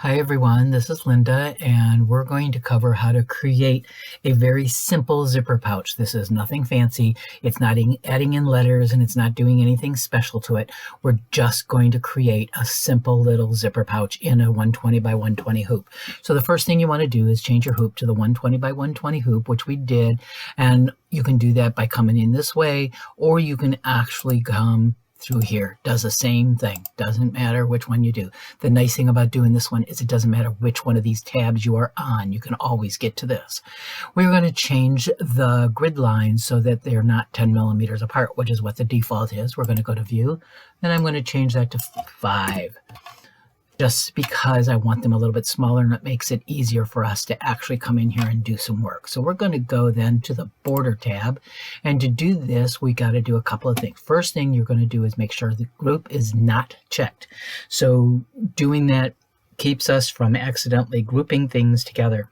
Hi everyone, this is Linda and we're going to cover how to create a very simple zipper pouch. This is nothing fancy, it's not adding in letters and it's not doing anything special to it. We're just going to create a simple little zipper pouch in a 120 by 120 hoop. So the first thing you want to do is change your hoop to the 120 by 120 hoop, which we did, and you can do that by coming in this way, or you can actually come through here. Does the same thing. Doesn't matter which one you do. The nice thing about doing this one is it doesn't matter which one of these tabs you are on. You can always get to this. We're going to change the grid lines so that they're not 10 millimeters apart, which is what the default is. We're going to go to View, and I'm going to change that to 5. Just because I want them a little bit smaller, and it makes it easier for us to actually come in here and do some work. So we're going to go then to the border tab, and to do this we got to do a couple of things. First thing you're going to do is make sure the group is not checked. So doing that keeps us from accidentally grouping things together.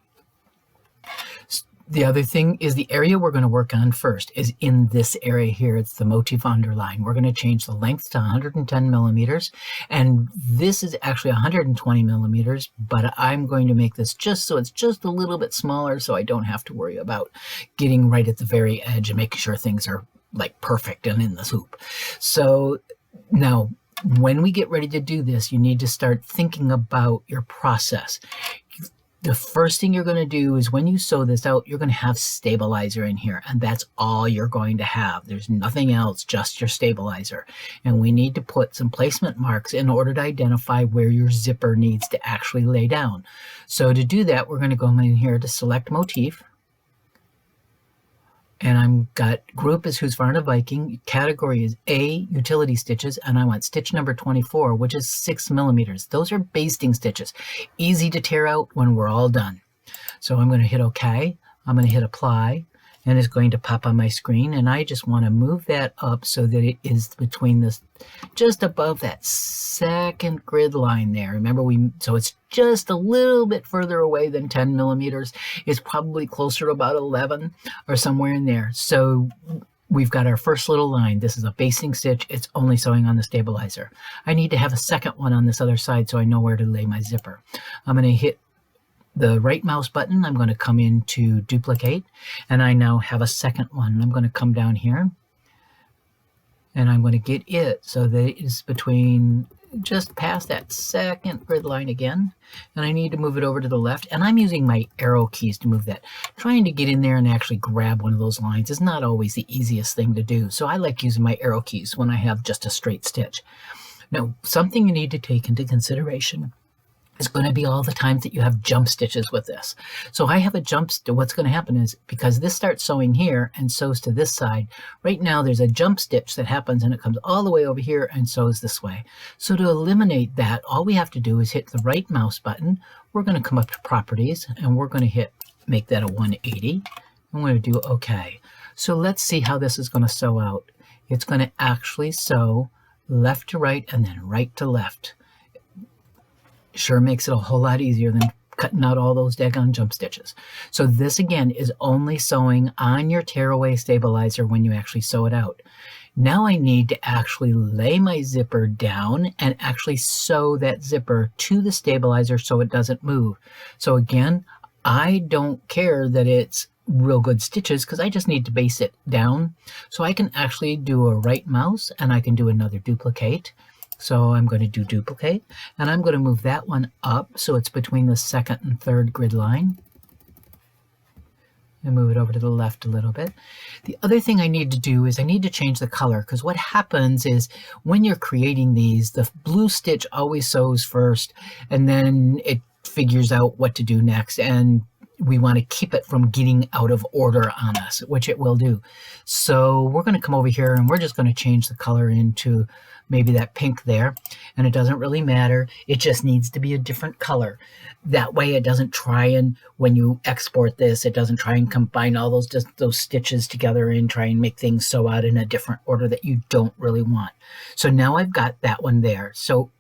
The other thing is the area we're going to work on first is in this area here. It's the motif underline. We're going to change the length to 110 millimeters, and this is actually 120 millimeters, but I'm going to make this just so it's just a little bit smaller so I don't have to worry about getting right at the very edge and making sure things are like perfect and in this hoop. So now when we get ready to do this, you need to start thinking about your process. The first thing you're going to do is when you sew this out, you're going to have stabilizer in here, and that's all you're going to have. There's nothing else, just your stabilizer. And we need to put some placement marks in order to identify where your zipper needs to actually lay down. So to do that, we're going to go in here to select motif. And I'm got group is Husqvarna Viking, category is A, utility stitches, and I want stitch number 24, which is 6 millimeters. Those are basting stitches, easy to tear out when we're all done. So I'm going to hit OK, I'm going to hit apply, and it's going to pop on my screen, and I just want to move that up so that it is between this, just above that second grid line there. Remember, so it's just a little bit further away than 10 millimeters. It's probably closer to about 11 or somewhere in there. So we've got our first little line. This is a basting stitch. It's only sewing on the stabilizer. I need to have a second one on this other side so I know where to lay my zipper. I'm going to hit the right mouse button. I'm going to come into duplicate, and I now have a second one. I'm going to come down here, and I'm going to get it so that it is between just past that second grid line again, and I need to move it over to the left, and I'm using my arrow keys to move that. Trying to get in there and actually grab one of those lines is not always the easiest thing to do, so I like using my arrow keys when I have just a straight stitch. Now, something you need to take into consideration is going to be all the times that you have jump stitches with this. So I have a jump stitch. What's going to happen is, because this starts sewing here and sews to this side, right now there's a jump stitch that happens and it comes all the way over here and sews this way. So to eliminate that, all we have to do is hit the right mouse button. We're going to come up to properties, and we're going to make that a 180. I'm going to do OK. So let's see how this is going to sew out. It's going to actually sew left to right and then right to left. Sure makes it a whole lot easier than cutting out all those daggone jump stitches. So this again is only sewing on your tearaway stabilizer when you actually sew it out. Now I need to actually lay my zipper down and actually sew that zipper to the stabilizer so it doesn't move. So again, I don't care that it's real good stitches because I just need to base it down. So I can actually do a right mouse and I can do another duplicate. So I'm going to do duplicate, and I'm going to move that one up so it's between the second and third grid line. And move it over to the left a little bit. The other thing I need to do is I need to change the color, because what happens is when you're creating these, the blue stitch always sews first, and then it figures out what to do next, and we want to keep it from getting out of order on us, which it will do. So we're going to come over here and we're just going to change the color into maybe that pink there, and it doesn't really matter. It just needs to be a different color. That way it doesn't try and, when you export this, it doesn't try and combine all those stitches together and try and make things sew out in a different order that you don't really want. So now I've got that one there. So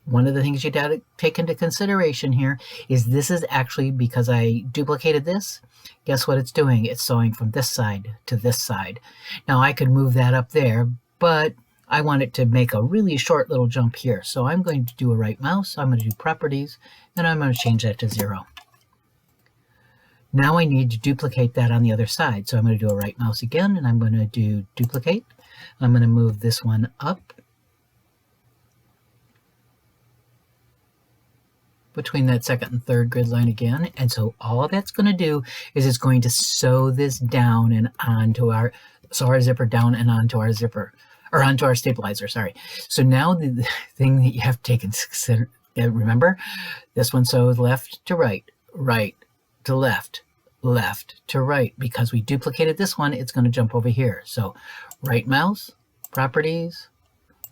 one of the things you got to take into consideration here is this is actually, because I duplicated this, guess what it's doing? It's sewing from this side to this side. Now I could move that up there, but I want it to make a really short little jump here. So I'm going to do a right mouse, I'm going to do properties, and I'm going to change that to 0. Now I need to duplicate that on the other side. So I'm going to do a right mouse again, and I'm going to do duplicate. I'm going to move this one up between that second and third grid line again. And so all that's going to do is it's going to sew this down and onto our zipper down and onto our zipper, or onto our stabilizer, sorry. So now the thing that you have to take into consider, remember, this one sews left to right, right to left, left to right. Because we duplicated this one, it's going to jump over here. So right mouse, properties,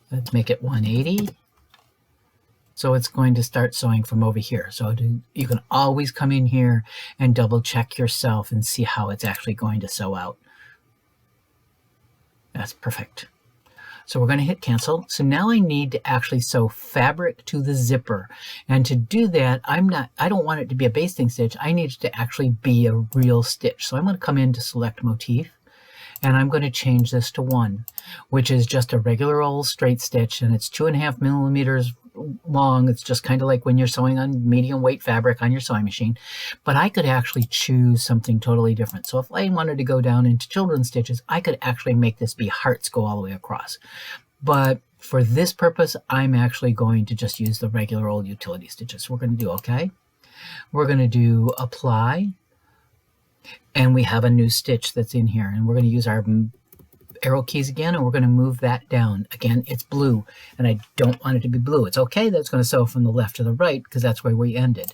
let's make it 180. So it's going to start sewing from over here. So you can always come in here and double check yourself and see how it's actually going to sew out. That's perfect. So we're going to hit cancel. So now I need to actually sew fabric to the zipper. And to do that, I don't want it to be a basting stitch. I need it to actually be a real stitch. So I'm going to come in to select motif, and I'm going to change this to 1, which is just a regular old straight stitch, and it's 2.5 millimeters long. It's just kind of like when you're sewing on medium weight fabric on your sewing machine. But I could actually choose something totally different. So if I wanted to go down into children's stitches, I could actually make this be hearts go all the way across. But for this purpose, I'm actually going to just use the regular old utility stitches. So we're going to do OK. We're going to do apply. And we have a new stitch that's in here. And we're going to use our arrow keys again, and we're going to move that down. Again, it's blue, and I don't want it to be blue. It's okay that it's going to sew from the left to the right because that's where we ended.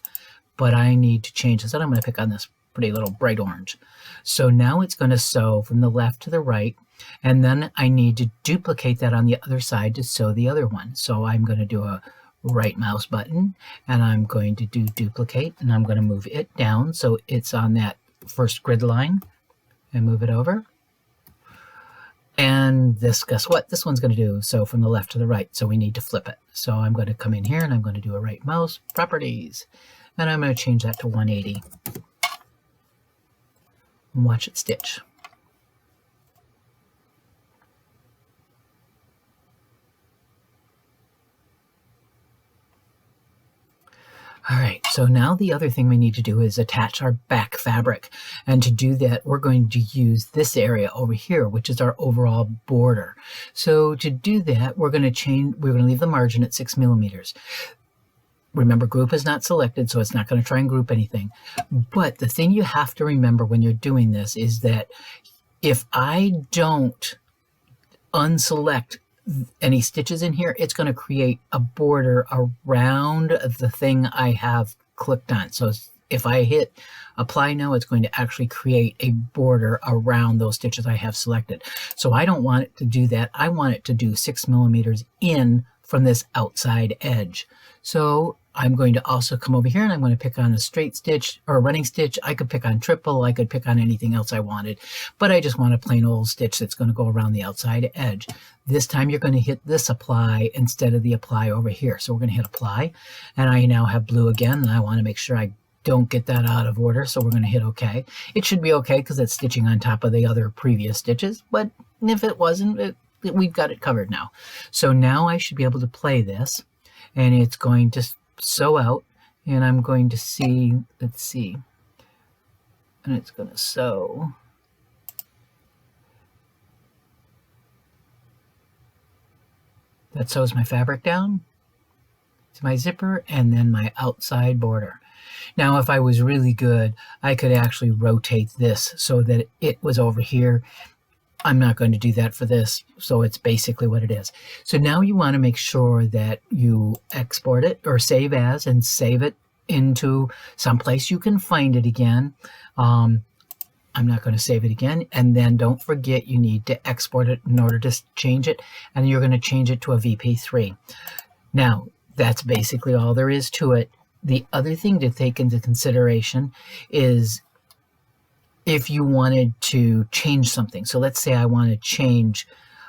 But I need to change this, and I'm going to pick on this pretty little bright orange. So now it's going to sew from the left to the right, and then I need to duplicate that on the other side to sew the other one. So I'm going to do a right mouse button, and I'm going to do duplicate, and I'm going to move it down so it's on that first grid line and move it over. And this, guess what? This one's going to do so from the left to the right. So we need to flip it. So I'm going to come in here and I'm going to do a right mouse, properties, and I'm going to change that to 180. And watch it stitch. All right, so now the other thing we need to do is attach our back fabric. And to do that, we're going to use this area over here, which is our overall border. So to do that, we're going to leave the margin at 6 millimeters. Remember, group is not selected, so it's not going to try and group anything. But the thing you have to remember when you're doing this is that if I don't unselect any stitches in here, it's going to create a border around the thing I have clicked on. So if I hit apply now, it's going to actually create a border around those stitches I have selected. So I don't want it to do that. I want it to do 6 millimeters in from this outside edge. So I'm going to also come over here and I'm going to pick on a straight stitch or a running stitch. I could pick on triple, I could pick on anything else I wanted, but I just want a plain old stitch that's going to go around the outside edge. This time you're going to hit this apply instead of the apply over here. So we're going to hit apply, and I now have blue again, and I want to make sure I don't get that out of order, so we're going to hit OK. It should be okay because it's stitching on top of the other previous stitches, but if it wasn't, we've got it covered now. So now I should be able to play this, and it's going to sew out, and I'm going to see, let's see, and it's going to sew. That sews my fabric down to my zipper and then my outside border. Now, if I was really good, I could actually rotate this so that it was over here. I'm not going to do that for this, so it's basically what it is. So now you want to make sure that you export it or save as and save it into someplace you can find it again. I'm not going to save it again. And then don't forget you need to export it in order to change it. And you're going to change it to a VP3. Now, that's basically all there is to it. The other thing to take into consideration is if you wanted to change something. So let's say I want to change,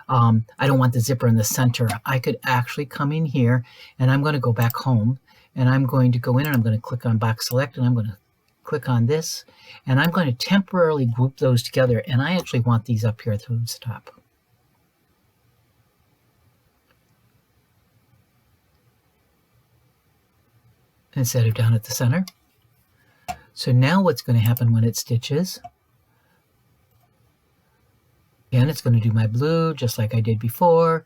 I don't want the zipper in the center. I could actually come in here and I'm going to go back home and I'm going to go in and I'm going to click on box select and I'm going to click on this and I'm going to temporarily group those together, and I actually want these up here towards the top. instead of down at the center. So now what's going to happen when it stitches, again, it's going to do my blue just like I did before.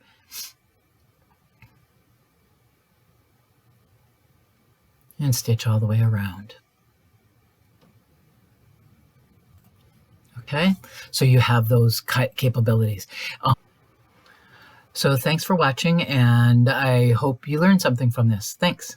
And stitch all the way around. Okay, so you have those capabilities. So thanks for watching, and I hope you learned something from this. Thanks.